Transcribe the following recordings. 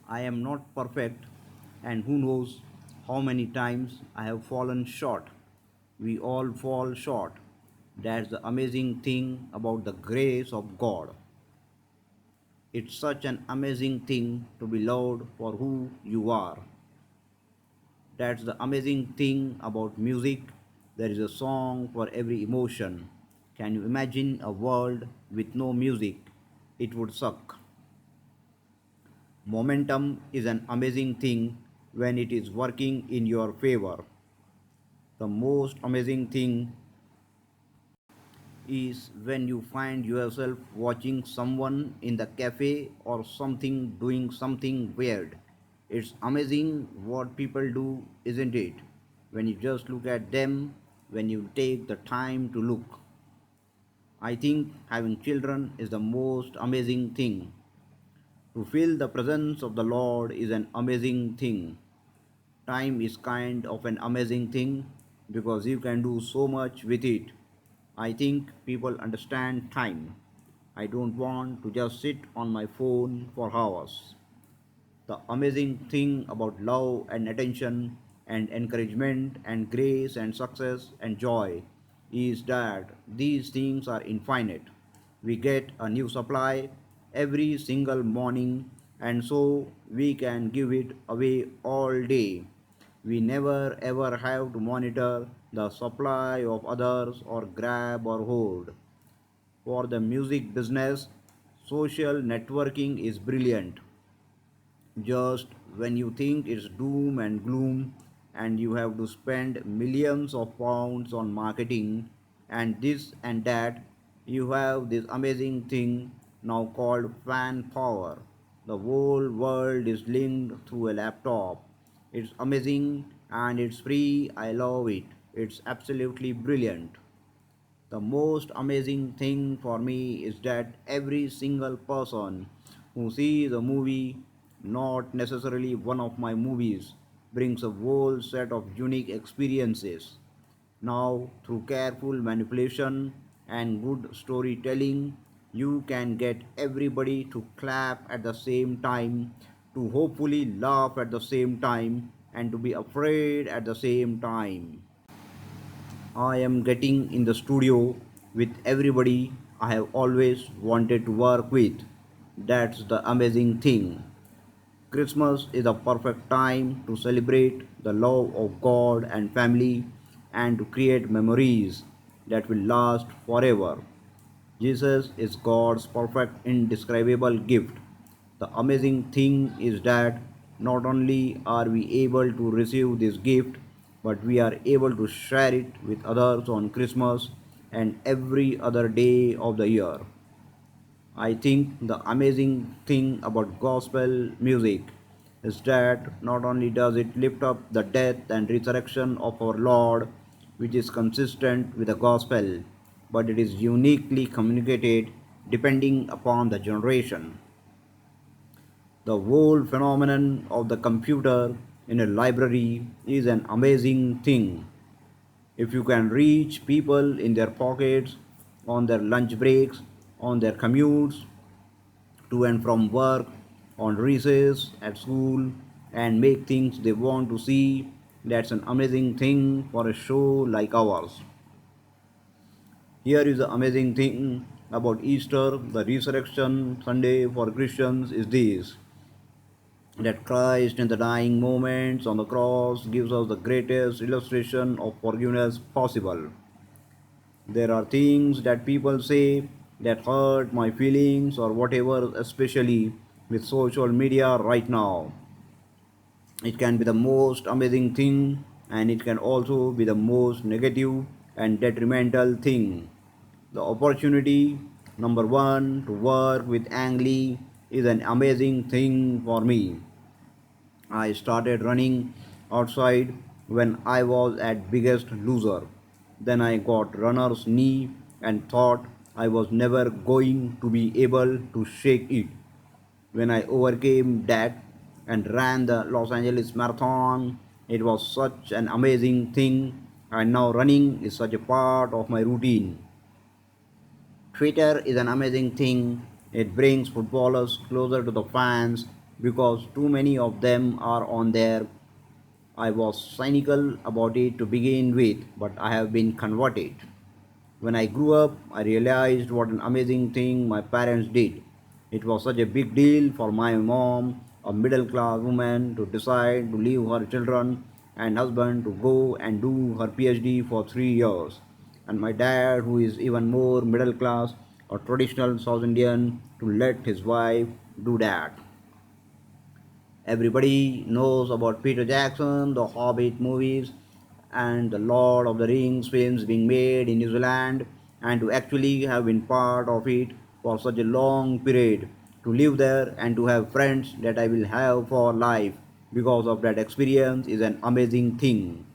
I am not perfect, and who knows how many times I have fallen short. We all fall short. That's the amazing thing about the grace of God. It's such an amazing thing to be loved for who you are. That's the amazing thing about music. There is a song for every emotion. Can you imagine a world with no music? It would suck. Momentum is an amazing thing when it is working in your favor. The most amazing thing is when you find yourself watching someone in the cafe or something doing something weird. It's amazing what people do, isn't it? When you just look at them, when you take the time to look. I think having children is the most amazing thing. To feel the presence of the Lord is an amazing thing. Time is kind of an amazing thing because you can do so much with it. I think people understand time. I don't want to just sit on my phone for hours. The amazing thing about love and attention and encouragement and grace and success and joy is that these things are infinite. We get a new supply every single morning, and so we can give it away all day. We never ever have to monitor the supply of others or grab or hold. For the music business, social networking is brilliant. Just when you think it's doom and gloom and you have to spend millions of pounds on marketing and this and that, you have this amazing thing now called fan power. The whole world is linked through a laptop. It's amazing and it's free. I love it. It's absolutely brilliant. The most amazing thing for me is that every single person who sees a movie, not necessarily one of my movies, brings a whole set of unique experiences. Now, through careful manipulation and good storytelling, you can get everybody to clap at the same time, to hopefully laugh at the same time, and to be afraid at the same time. I am getting in the studio with everybody I have always wanted to work with. That's the amazing thing. Christmas is a perfect time to celebrate the love of God and family and to create memories that will last forever. Jesus is God's perfect, indescribable gift. The amazing thing is that not only are we able to receive this gift, but we are able to share it with others on Christmas and every other day of the year. I think the amazing thing about gospel music is that not only does it lift up the death and resurrection of our Lord, which is consistent with the gospel, but it is uniquely communicated depending upon the generation. The whole phenomenon of the computer in a library is an amazing thing. If you can reach people in their pockets, on their lunch breaks, on their commutes, to and from work, on recess, at school, and make things they want to see, that's an amazing thing for a show like ours. Here is the amazing thing about Easter, the resurrection Sunday for Christians is this, that Christ in the dying moments on the cross gives us the greatest illustration of forgiveness possible. There are things that people say that hurt my feelings or whatever, especially with social media right now. It can be the most amazing thing and it can also be the most negative and detrimental thing. The opportunity, number one, to work with Ang Lee is an amazing thing for me. I started running outside when I was at biggest loser. Then I got runner's knee and thought I was never going to be able to shake it. When I overcame that and ran the Los Angeles Marathon, it was such an amazing thing, and now running is such a part of my routine. Twitter is an amazing thing. It brings footballers closer to the fans. because too many of them are on there. I was cynical about it to begin with, but I have been converted. When I grew up, I realized what an amazing thing my parents did. It was such a big deal for my mom, a middle class woman, to decide to leave her children and husband to go and do her PhD for 3 years. And my dad, who is even more middle class or traditional South Indian, to let his wife do that. Everybody knows about Peter Jackson, the Hobbit movies, and the Lord of the Rings films being made in New Zealand, and to actually have been part of it for such a long period, to live there and to have friends that I will have for life because of that experience is an amazing thing.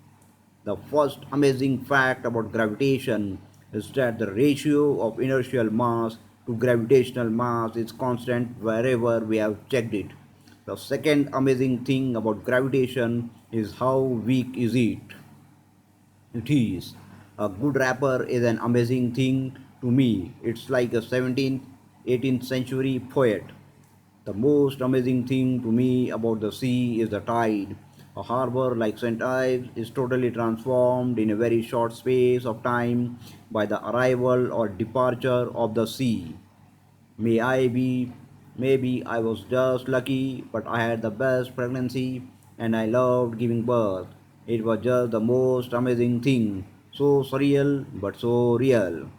The first amazing fact about gravitation is that the ratio of inertial mass to gravitational mass is constant wherever we have checked it. The second amazing thing about gravitation is how weak is it. It is. A good rapper is an amazing thing to me. It's like a 17th, 18th century poet. The most amazing thing to me about the sea is the tide. A harbor like St. Ives is totally transformed in a very short space of time by the arrival or departure of the sea. May I be, maybe I was just lucky, but I had the best pregnancy and I loved giving birth. It was just the most amazing thing. So surreal, but so real.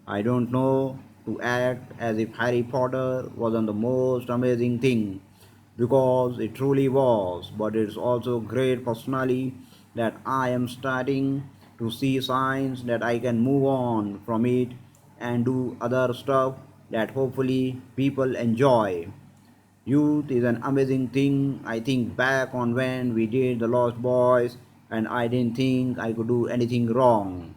I don't know to act as if Harry Potter wasn't the most amazing thing because it truly was, but it's also great personally that I am starting to see signs that I can move on from it and do other stuff that hopefully people enjoy. Youth is an amazing thing. I think back on when we did The Lost Boys and I didn't think I could do anything wrong.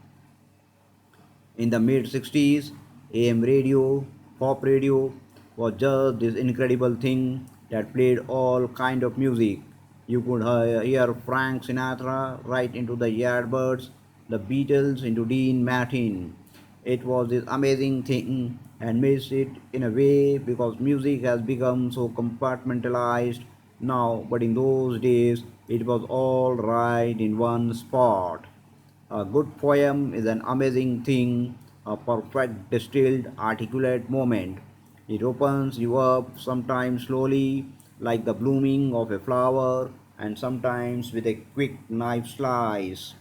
In the mid 60s, AM radio, pop radio was just this incredible thing that played all kind of music. You could hear Frank Sinatra right into the Yardbirds, the Beatles into Dean Martin. It was this amazing thing and missed it in a way because music has become so compartmentalized now, but in those days it was all right in one spot. A good poem is an amazing thing, a perfect, distilled, articulate moment. It opens you up sometimes slowly, like the blooming of a flower, and sometimes with a quick knife slice.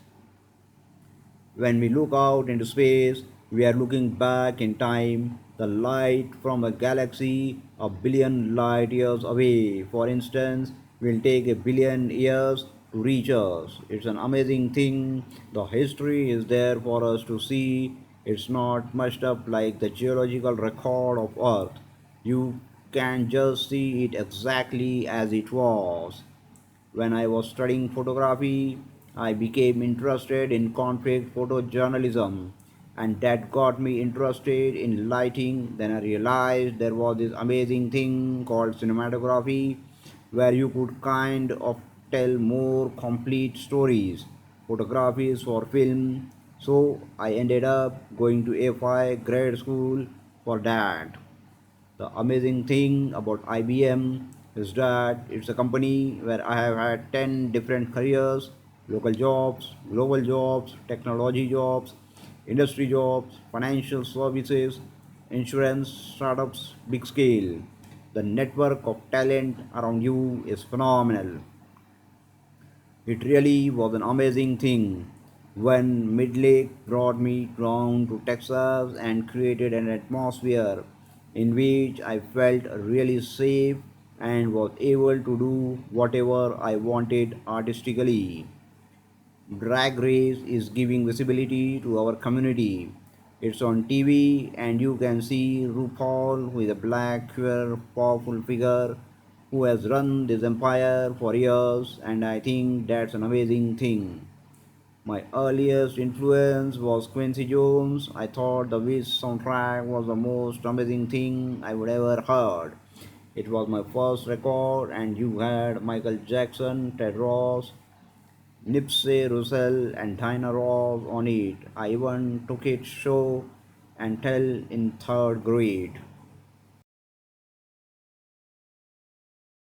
When we look out into space, we are looking back in time, the light from a galaxy a billion light years away, for instance, will take a billion years to reach us. It's an amazing thing. The history is there for us to see. It's not mushed up like the geological record of Earth. You can just see it exactly as it was. When I was studying photography, I became interested in conflict photojournalism, and that got me interested in lighting. Then I realized there was this amazing thing called cinematography where you could kind of tell more complete stories. Photography is for film, so I ended up going to AFI grade school for that. The amazing thing about IBM is that it's a company where I have had 10 different careers, local jobs, global jobs, technology jobs, industry jobs, financial services, insurance, startups, big scale. The network of talent around you is phenomenal. It really was an amazing thing when Midlake brought me down to Texas and created an atmosphere in which I felt really safe and was able to do whatever I wanted artistically. Drag Race is giving visibility to our community. It's on TV and you can see RuPaul, who is a black, queer, powerful figure who has run this empire for years, and I think that's an amazing thing. My earliest influence was Quincy Jones. I thought the Wiz soundtrack was the most amazing thing I would ever heard. It was my first record, and you had Michael Jackson, Ted Ross, Nipsey Russell, and Diana Ross on it. I even took it show and tell in third grade.